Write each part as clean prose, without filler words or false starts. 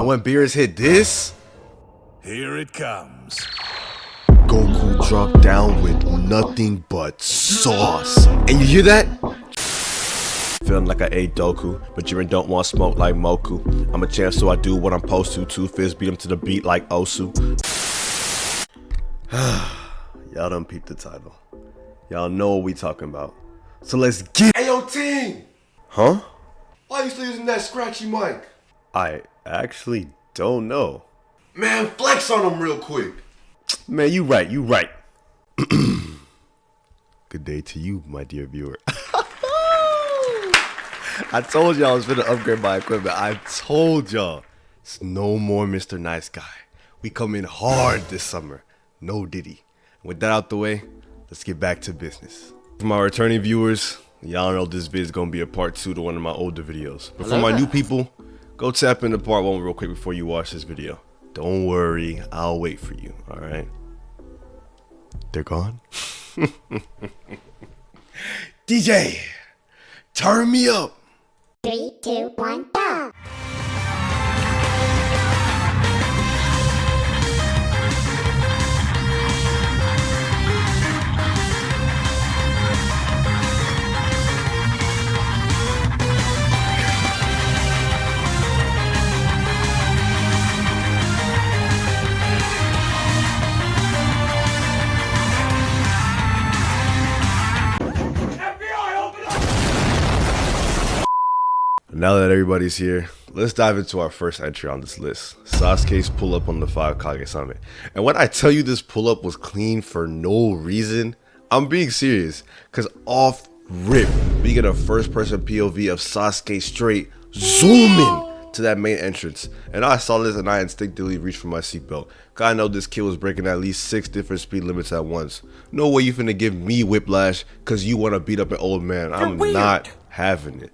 when Beerus hit this, here it comes. Goku dropped down with nothing but sauce. And you hear that? Feeling like I ate Doku, but Jiren don't want smoke like Moku. I'm a champ, so I do what I'm supposed to. Two fists beat him to the beat like Osu. Y'all done peeped the title. Y'all know what we talking about. So let's get. Hey yo, team! Huh? Why you still using that scratchy mic? I actually don't know. Man, flex on them real quick. Man, you right, you right. Good day to you, my dear viewer. I told y'all I was gonna upgrade my equipment. I told y'all. It's no more Mr. Nice Guy. We come in hard this summer. No Diddy. With that out the way, let's get back to business. For my returning viewers, y'all know this vid is gonna be a part 2 to one of my older videos. But for my new people, go tap into part 1 real quick before you watch this video. Don't worry, I'll wait for you, alright? They're gone? DJ, turn me up! 3, 2, 1, go! Now that everybody's here, let's dive into our first entry on this list. Sasuke's pull-up on the Five Kage Summit. And when I tell you this pull-up was clean for no reason, I'm being serious. Cause off rip, we get a first-person POV of Sasuke straight zooming to that main entrance. And I saw this and I instinctively reached for my seatbelt. Cause I know this kid was breaking at least 6 different speed limits at once. No way you finna give me whiplash cause you wanna beat up an old man. I'm not having it.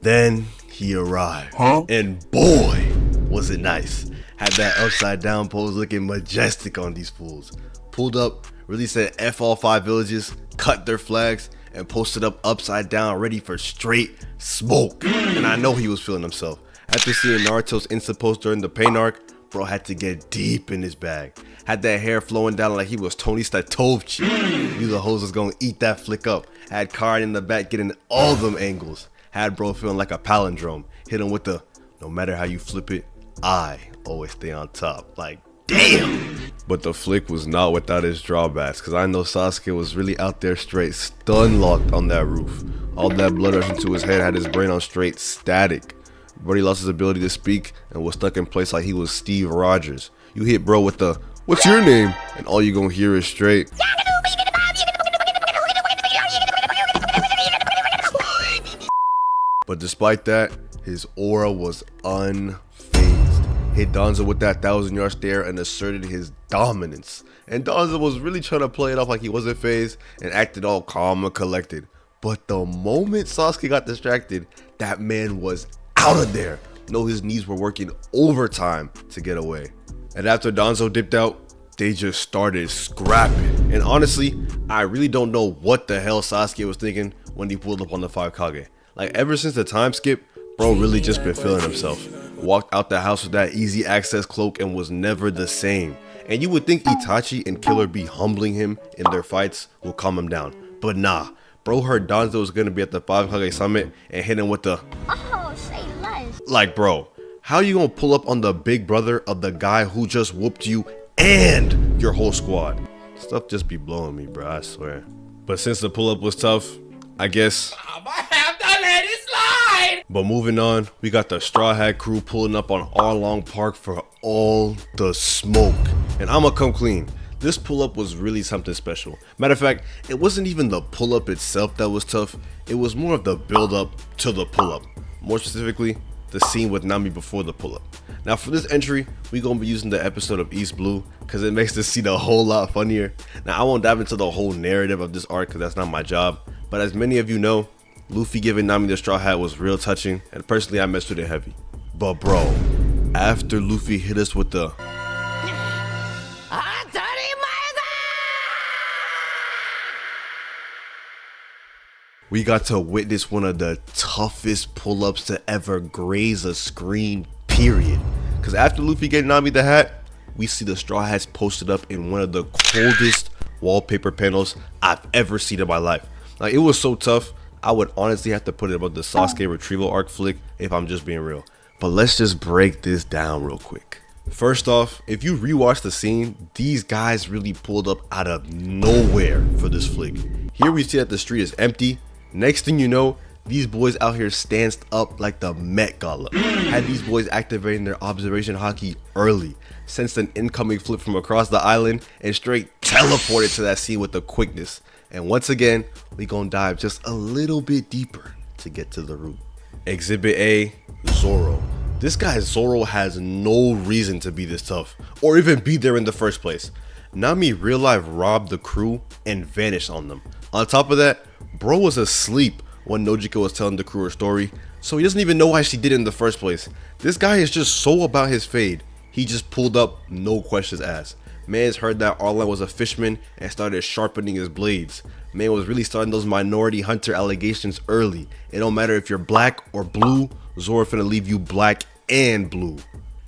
Then he arrived, and boy, was it nice. Had that upside down pose looking majestic on these fools. Pulled up, really said F all 5 villages, cut their flags, and posted up upside down ready for straight smoke. And I know he was feeling himself. After seeing Naruto's Insta post during the pain arc, bro had to get deep in his bag. Had that hair flowing down like he was Tony Statovchi. Knew the hoes was gonna eat that flick up. Had Karin in the back getting all them angles. Had bro feeling like a palindrome. Hit him with the, no matter how you flip it, I always stay on top. Like, damn! But the flick was not without its drawbacks, cause I know Sasuke was really out there straight stun locked on that roof. All that blood rushing to his head had his brain on straight static. Brody lost his ability to speak and was stuck in place like he was Steve Rogers. You hit bro with the, what's your name? And all you gonna hear is straight. But despite that, his aura was unfazed. Hit Danzo with that 1,000-yard stare and asserted his dominance. And Danzo was really trying to play it off like he wasn't phased and acted all calm and collected. But the moment Sasuke got distracted, that man was out of there. No, his knees were working overtime to get away. And after Danzo dipped out, they just started scrapping. And honestly, I really don't know what the hell Sasuke was thinking when he pulled up on the Five Kage. Like, ever since the time skip, bro really just been feeling himself. Walked out the house with that easy access cloak and was never the same. And you would think Itachi and Killer Bee humbling him in their fights will calm him down. But nah, bro heard Danzo was gonna be at the Five Kage Summit and hit him with the, Oh, say less. like, bro, how you gonna pull up on the big brother of the guy who just whooped you and your whole squad? Stuff just be blowing me, bro, I swear. But since the pull up was tough, I guess I might have to let it slide. But moving on, we got the Straw Hat crew pulling up on Arlong Park for all the smoke. And I'ma come clean. This pull-up was really something special. Matter of fact, it wasn't even the pull-up itself that was tough. It was more of the build-up to the pull-up. More specifically, the scene with Nami before the pull-up. Now for this entry, we gonna be using the episode of East Blue because it makes the scene a whole lot funnier. Now I won't dive into the whole narrative of this arc because that's not my job. But as many of you know, Luffy giving Nami the Straw Hat was real touching, and personally I messed with it heavy. But bro, after Luffy hit us with the we got to witness one of the toughest pull-ups to ever graze a screen, period. Because after Luffy getting Nami the hat, we see the Straw Hats posted up in one of the coldest wallpaper panels I've ever seen in my life. Like, it was so tough, I would honestly have to put it above the Sasuke retrieval arc flick if I'm just being real. But let's just break this down real quick. First off, if you rewatch the scene, these guys really pulled up out of nowhere for this flick. Here we see that the street is empty. Next thing you know, these boys out here stanced up like the Met Gala. Had these boys activating their observation hockey early, sensed an incoming flip from across the island, and straight teleported to that scene with the quickness. And once again, we gonna dive just a little bit deeper to get to the root. Exhibit A, Zoro. This guy Zoro has no reason to be this tough, or even be there in the first place. Nami real life robbed the crew and vanished on them. On top of that, bro was asleep when Nojiko was telling the crew her story, so he doesn't even know why she did it in the first place. This guy is just so about his fade, he just pulled up, no questions asked. Man's heard that Arlong was a fisherman and started sharpening his blades. Man was really starting those minority hunter allegations early. It don't matter if you're black or blue, Zoro finna leave you black and blue.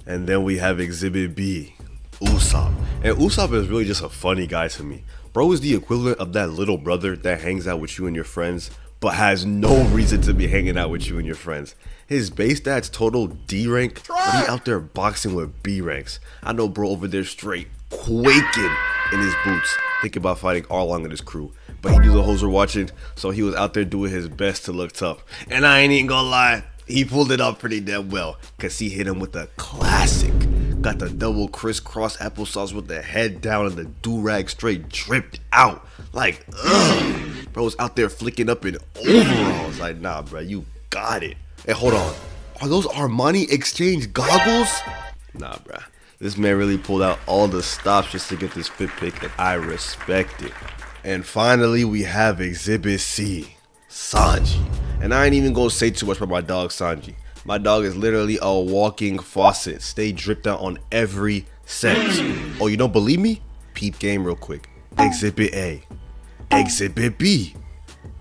And then we have Exhibit B, Usopp. And Usopp is really just a funny guy to me. Bro is the equivalent of that little brother that hangs out with you and your friends, but has no reason to be hanging out with you and your friends. His base stats total D rank, but he out there boxing with B ranks. I know bro over there straight quaking in his boots, thinking about fighting Arlong and his crew. But he knew the hoes were watching, so he was out there doing his best to look tough. And I ain't even gonna lie, he pulled it off pretty damn well, cause he hit him with a classic. Got the double crisscross applesauce with the head down and the do-rag straight dripped out. Like, ugh. Bro was out there flicking up in overalls. Like, nah, bro, you got it. Hey, hold on. Are those Armani Exchange goggles? Nah, bro. This man really pulled out all the stops just to get this fit pick, and I respect it. And finally, we have Exhibit C, Sanji. And I ain't even gonna say too much about my dog Sanji. My dog is literally a walking faucet. Stay dripped out on every sense. Oh, you don't believe me? Peep game real quick. Exhibit A. Exhibit B.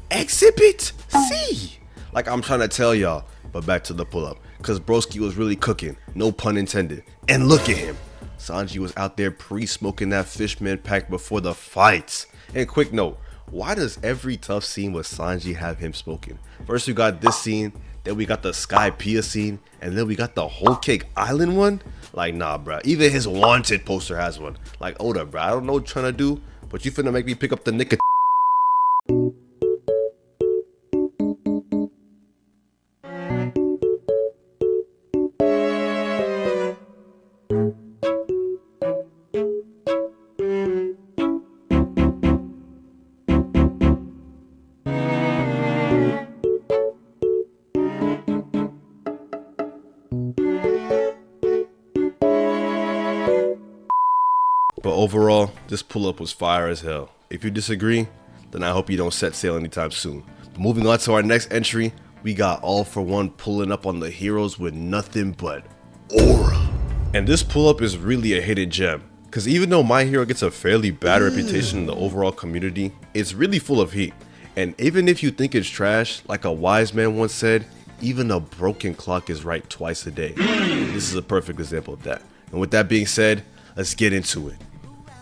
Exhibit C. Like I'm trying to tell y'all, but back to the pull-up. Cause broski was really cooking, no pun intended. And look at him. Sanji was out there pre-smoking that fishman pack before the fights. And quick note, why does every tough scene with Sanji have him smoking? First we got this scene, then we got the Sky Pia scene, and then we got the Whole Cake Island one. Like, nah, bro. Even his Wanted poster has one. Like, Oda, bro. I don't know what you're trying to do, but you finna make me pick up the nicotine. But overall, this pull-up was fire as hell. If you disagree, then I hope you don't set sail anytime soon. But moving on to our next entry, we got All For One pulling up on the heroes with nothing but aura. And this pull-up is really a hidden gem, because even though My Hero gets a fairly bad reputation in the overall community, it's really full of heat. And even if you think it's trash, like a wise man once said, even a broken clock is right twice a day. This is a perfect example of that. And with that being said, let's get into it.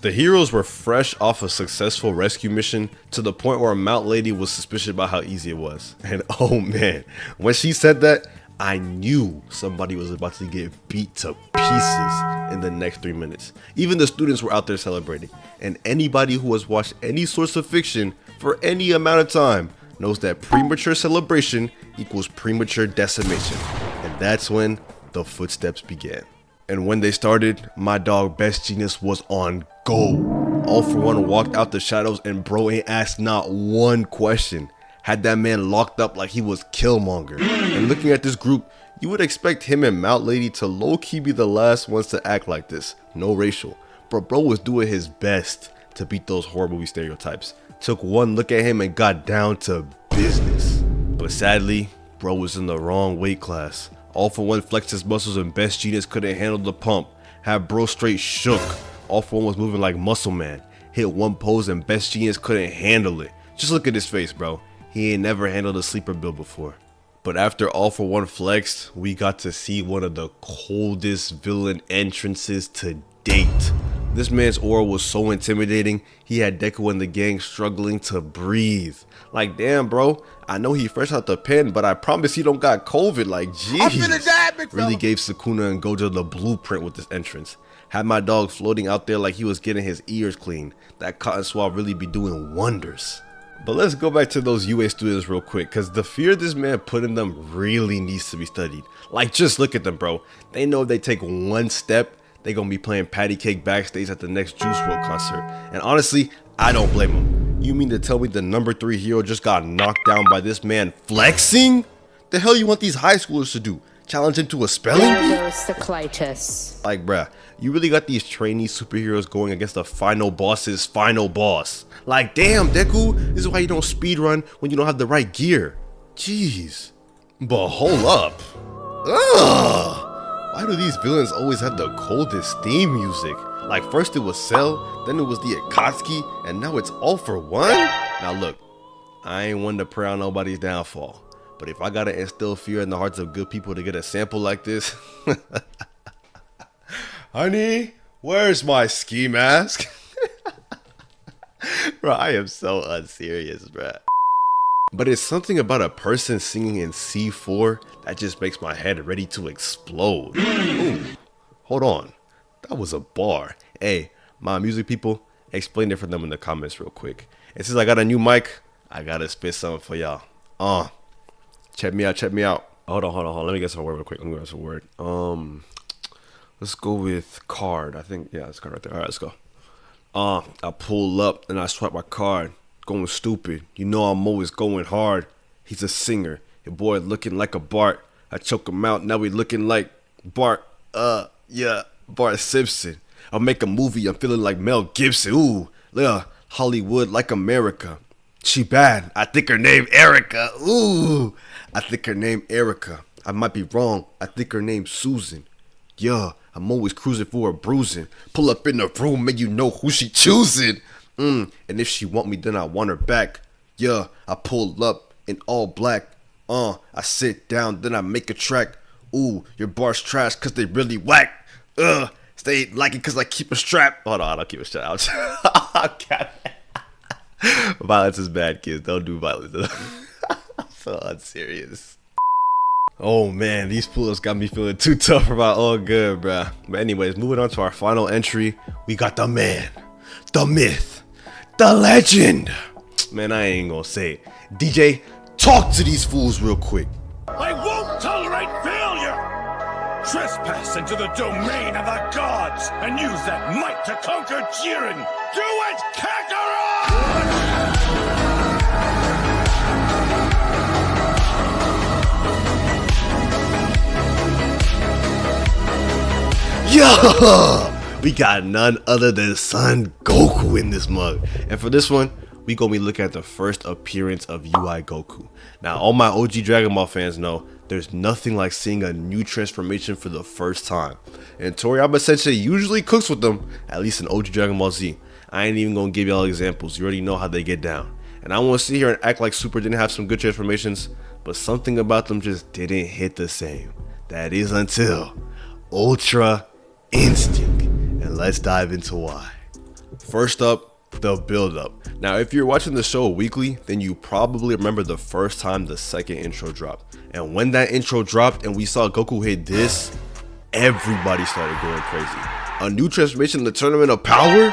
The heroes were fresh off a successful rescue mission to the point where Mount Lady was suspicious about how easy it was. And oh man, when she said that, I knew somebody was about to get beat to pieces in the next 3 minutes. Even the students were out there celebrating. And anybody who has watched any source of fiction for any amount of time knows that premature celebration equals premature decimation. And that's when the footsteps began. And when they started, my dog Best Genius was on go. All For One walked out the shadows and bro ain't asked not one question. Had that man locked up like he was Killmonger. And looking at this group, you would expect him and Mount Lady to low-key be the last ones to act like this. No racial. But bro was doing his best to beat those horror movie stereotypes. Took one look at him and got down to business. But sadly, bro was in the wrong weight class. All For One flexed his muscles and Best Genius couldn't handle the pump. Had bro straight shook. All For One was moving like Muscle Man. Hit one pose and Best Genius couldn't handle it. Just look at his face, bro. He ain't never handled a sleeper build before. But after All For One flexed, we got to see one of the coldest villain entrances to date. This man's aura was so intimidating, he had Deku and the gang struggling to breathe. Like, damn, bro, I know he fresh out the pen, but I promise he don't got COVID. Like, jeez. Really gave Sukuna and Gojo the blueprint with this entrance. Had my dog floating out there like he was getting his ears cleaned. That cotton swab really be doing wonders. But let's go back to those UA students real quick, because the fear this man put in them really needs to be studied. Like, just look at them, bro. They know if they take one step, they gonna be playing patty cake backstage at the next Juice WRLD concert. And honestly, I don't blame them. You mean to tell me the number 3 hero just got knocked down by this man flexing? The hell you want these high schoolers to do? Challenge him to a spelling bee? Like, bruh, you really got these trainee superheroes going against the final boss's final boss. Like, damn, Deku, this is why you don't speedrun when you don't have the right gear. Jeez. But hold up. Ugh. Why do these villains always have the coldest theme music? Like, first it was Cell, then it was the Akatsuki, and now it's All For One? Now look, I ain't one to pray on nobody's downfall, but if I gotta instill fear in the hearts of good people to get a sample like this, honey, where's my ski mask? Bro, I am so unserious, bro. But it's something about a person singing in C4 that just makes my head ready to explode. Ooh, hold on, that was a bar. Hey, my music people, explain it for them in the comments real quick. And since I got a new mic, I gotta spit something for y'all. Check me out. Hold on. Let me get some word real quick. Let's go with card. I think, yeah, it's card right there. All right, let's go. I pull up and I swipe my card. Going stupid. You know I'm always going hard. He's a singer. Your boy looking like a Bart. I choke him out. Now he looking like Bart. Yeah, Bart Simpson. I'll make a movie. I'm feeling like Mel Gibson. Ooh, yeah, Hollywood like America. She bad. I think her name Erica. Ooh, I think her name Erica. I might be wrong. I think her name Susan. Yeah, I'm always cruising for a bruising. Pull up in the room and you know who she choosing. And if she want me, then I want her back. Yeah, I pull up in all black. I sit down, then I make a track. Ooh, your bars trash cause they really whack. They like it cause I keep a strap. Hold on, I don't keep a strap. Violence is bad, kids. Don't do violence. So unserious. Oh man, these pull-ups got me feeling too tough for my own good, bruh. But anyways, moving on to our final entry. We got the man, the myth, the legend. Man, I ain't gonna say it. DJ, talk to these fools real quick. I won't tolerate failure! Trespass into the domain of the gods and use that might to conquer Jiren! Do it, Kakarot! Yo! We got none other than Son Goku in this mug. And for this one, we gonna be looking at the first appearance of UI Goku. Now, all my OG Dragon Ball fans know there's nothing like seeing a new transformation for the first time. And Toriyama Sensei usually cooks with them, at least in OG Dragon Ball Z. I ain't even gonna give y'all examples, you already know how they get down. And I wanna sit here and act like Super didn't have some good transformations, but something about them just didn't hit the same. That is until Ultra Instinct. And let's dive into why. First up, the build up. Now, if you're watching the show weekly, then you probably remember the first time the second intro dropped. And when that intro dropped and we saw Goku hit this, everybody started going crazy. A new transformation in the Tournament of Power?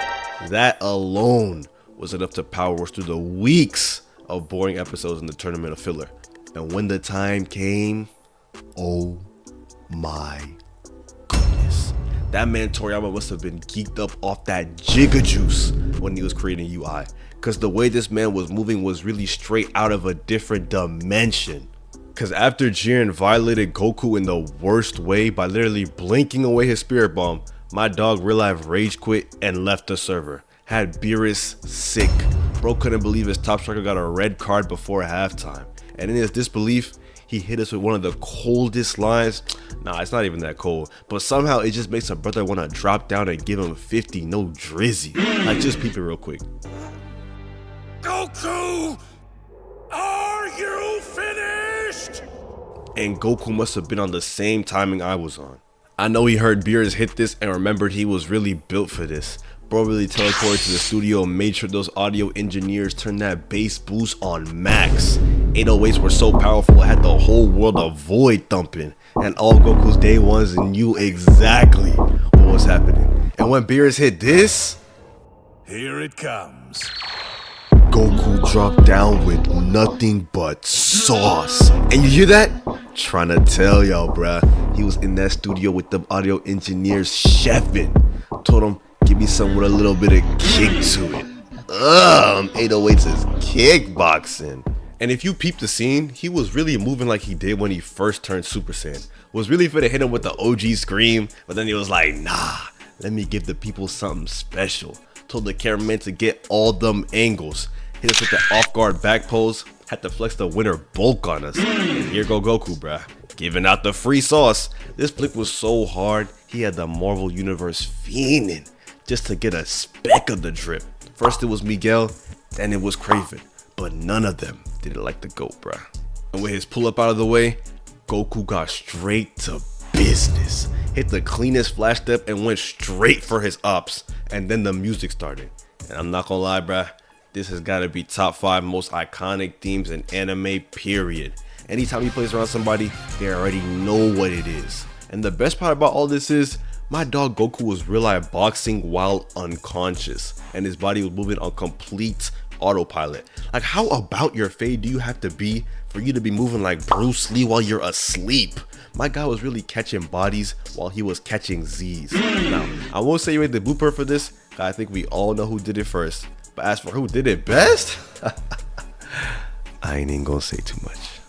That alone was enough to power us through the weeks of boring episodes in the Tournament of Filler. And when the time came, oh my goodness. That man Toriyama must have been geeked up off that Giga Juice when he was creating UI. Cause the way this man was moving was really straight out of a different dimension. Cause after Jiren violated Goku in the worst way by literally blinking away his spirit bomb, my dog real life rage quit and left the server. Had Beerus sick. Bro couldn't believe his top striker got a red card before halftime. And in his disbelief, he hit us with one of the coldest lines. Nah, it's not even that cold, but somehow it just makes a brother want to drop down and give him 50, no drizzy. Like, just peep it real quick. Goku! Are you finished? and Goku must have been on the same timing I was on. I know he heard Beerus hit this and remembered he was really built for this. Bro really teleported to the studio and made sure those audio engineers turned that bass boost on max. 808s were so powerful it had the whole world avoid thumping, and all Goku's day ones knew exactly what was happening. And when Beerus hit this, Here it comes. Goku dropped down with nothing but sauce. And you hear that? Trying to tell y'all, bruh. He was in that studio with the audio engineers chefing. Told him, give me some with a little bit of kick to it. 808s is kickboxing. And if you peep the scene, he was really moving like he did when he first turned Super Saiyan. Was really finna hit him with the OG scream, but then he was like, nah, let me give the people something special. Told the cameraman to get all them angles. Hit us with the off guard back pose. Had to flex the winner bulk on us. And here go Goku, bruh. Giving out the free sauce. This flick was so hard, he had the Marvel Universe fiending just to get a speck of the drip. First it was Miguel, then it was Craven. But none of them did it like the GOAT, bruh. And with his pull up out of the way, Goku got straight to business. Hit the cleanest flash step and went straight for his ups. And then the music started. And I'm not gonna lie, bruh. This has got to be top 5 most iconic themes in anime, period. Anytime he plays around somebody, they already know what it is. And the best part about all this is, my dog Goku was real life boxing while unconscious. And his body was moving on complete autopilot. Like, how about your fade do you have to be for you to be moving like Bruce Lee while you're asleep? My guy was really catching bodies while he was catching Z's. Now, I won't say you made the blooper for this, I think we all know who did it first. But as for who did it best, I ain't even gonna say too much.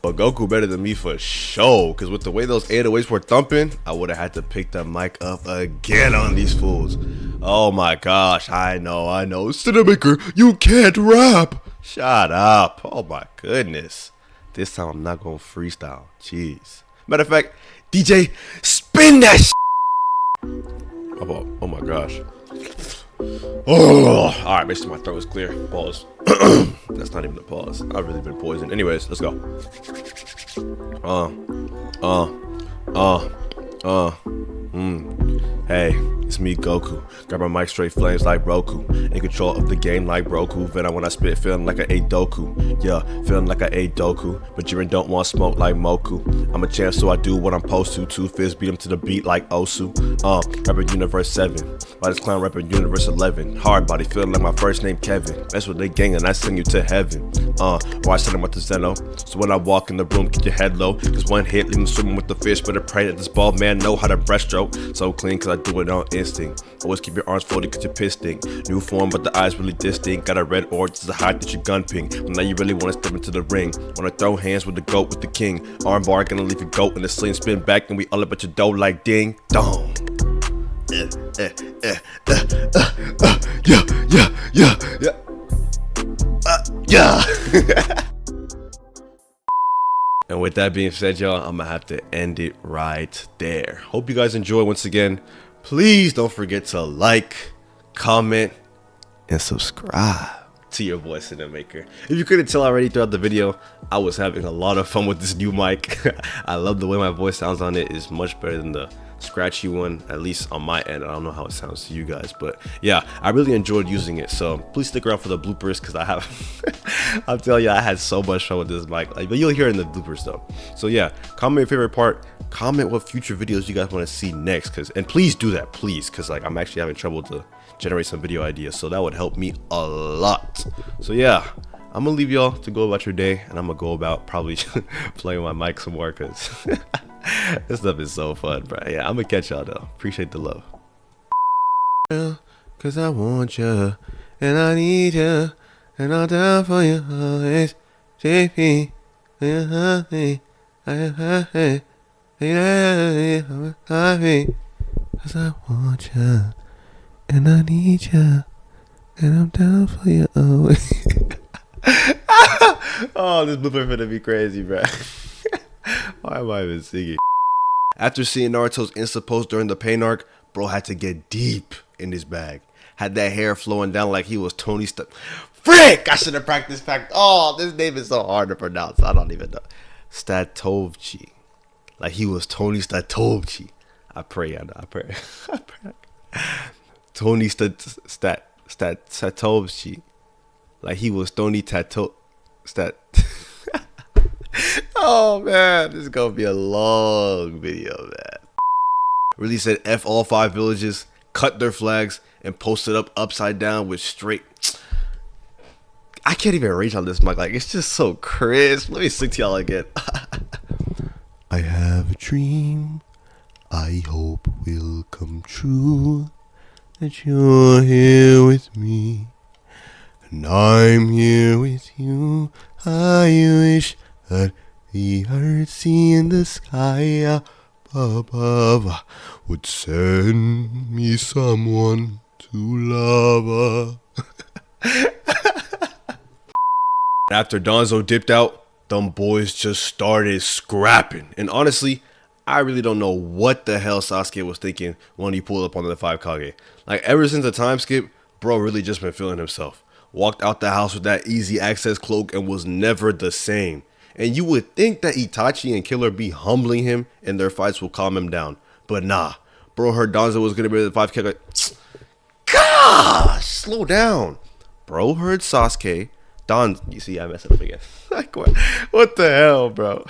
But Goku better than me for sure, because with the way those 808s were thumping, I would have had to pick the mic up again on these fools. Oh my gosh, I know. Cinemaker, you can't rap. Shut up. Oh my goodness. This time I'm not gonna freestyle. Jeez. Matter of fact, DJ, spin that oh my gosh. Oh, all right, make sure my throat is clear. Pause. That's not even a pause. I've really been poisoned. Anyways, let's go. Hey, it's me, Goku. Grab my mic, straight flames like Roku. In control of the game like Roku. Then when I spit, feeling like I ate Doku. Yeah, feeling like I ate Doku. But Jiren don't want smoke like Moku. I'm a champ, so I do what I'm supposed to. Two fists beat him to the beat like Osu. Rapper Universe 7. By this clown rapper Universe 11. Hard body, feeling like my first name Kevin. Mess with the gang and I send you to heaven. Or I send him up to Zeno. So when I walk in the room, keep your head low. Cause one hit, leave him swimming with the fish. Better pray that this bald man know how to breaststroke. So clean, cause I do it on instinct. Always keep your arms folded cause you're pissed stink. New form, but the eyes really distinct. Got a red orange, just a hide that you gun ping. But now you really wanna step into the ring. Wanna throw hands with the goat, with the king. Armbar, gonna leave your goat in the sling, spin back, and we all up at your dough like ding dong. Yeah. And with that being said, y'all, I'm gonna have to end it right there. Hope you guys enjoy once again. Please don't forget to like, comment, and subscribe to your boy Cinemaker. If you couldn't tell already throughout the video, I was having a lot of fun with this new mic. I love the way my voice sounds on it. It's much better than the scratchy one, at least on my end. I don't know how it sounds to you guys, but yeah, I really enjoyed using it. So please stick around for the bloopers, because I have I'll tell you, I had so much fun with this mic, but you'll hear it in the bloopers though. So yeah, comment your favorite part, comment what future videos you guys want to see next, and please do that, please, because like I'm actually having trouble to generate some video ideas, so that would help me a lot. So yeah, I'm gonna leave y'all to go about your day, and I'm gonna go about probably playing my mic some more, because this stuff is so fun, bro. Yeah, I'm gonna catch y'all though. Appreciate the love. Cause I want you, and I need you, and I'm down for you always. JP, cause I want you, and I need you, and I'm down for you always. Oh, this blooper finna be crazy, bro. Why am I even singing? After seeing Naruto's Insta post during the pain arc, bro had to get deep in his bag. Had that hair flowing down like he was Tony Stark. Frick! I should have practiced. Oh, this name is so hard to pronounce. I don't even know. Statovchi. Like he was Tony Statovchi. I pray. I pray. Tony Statovchi. Like he was Tony Tato Stat. Oh man, this is gonna be a long video, man. Really said F all 5 villages, cut their flags, and posted up upside down with straight. I can't even reach on this mic. Like it's just so crisp. Let me sing to y'all again. I have a dream I hope will come true, that you're here with me and I'm here with you. I wish that the earth in the sky up above would send me someone to love. After Donzo dipped out, them boys just started scrapping. And honestly, I really don't know what the hell Sasuke was thinking when he pulled up on the Five Kage. Like ever since the time skip, bro really just been feeling himself. Walked out the house with that easy access cloak and was never the same. And you would think that Itachi and Killer be humbling him and their fights will calm him down. But nah, bro heard Donzo was gonna be the Five Kage. Gosh, slow down. Bro heard Sasuke. You see, I messed it up again. Like, what the hell, bro?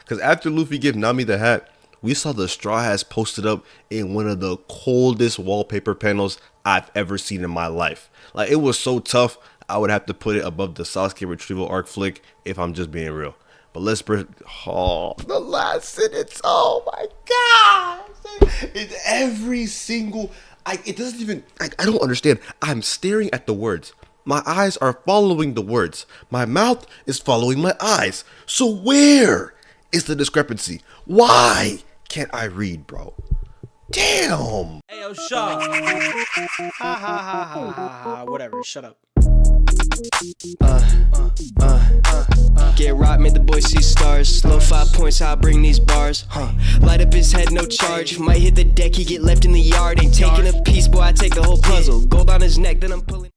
Because after Luffy gave Nami the hat, we saw the Straw Hats posted up in one of the coldest wallpaper panels I've ever seen in my life. Like, it was so tough, I would have to put it above the Sasuke retrieval arc flick if I'm just being real. But let's the last sentence. Oh my god! It's every single. It doesn't even. I don't understand. I'm staring at the words. My eyes are following the words. My mouth is following my eyes. So where is the discrepancy? Why can't I read, bro? Damn. Hey, yo, shut up. Ha ha ha ha ha. Whatever, shut up. Get rocked, made the boy see stars. Slow 5 points, how I bring these bars. Light up his head, no charge. Might hit the deck, he get left in the yard. Ain't taking a piece, boy, I take the whole puzzle. Gold on his neck, then I'm pulling.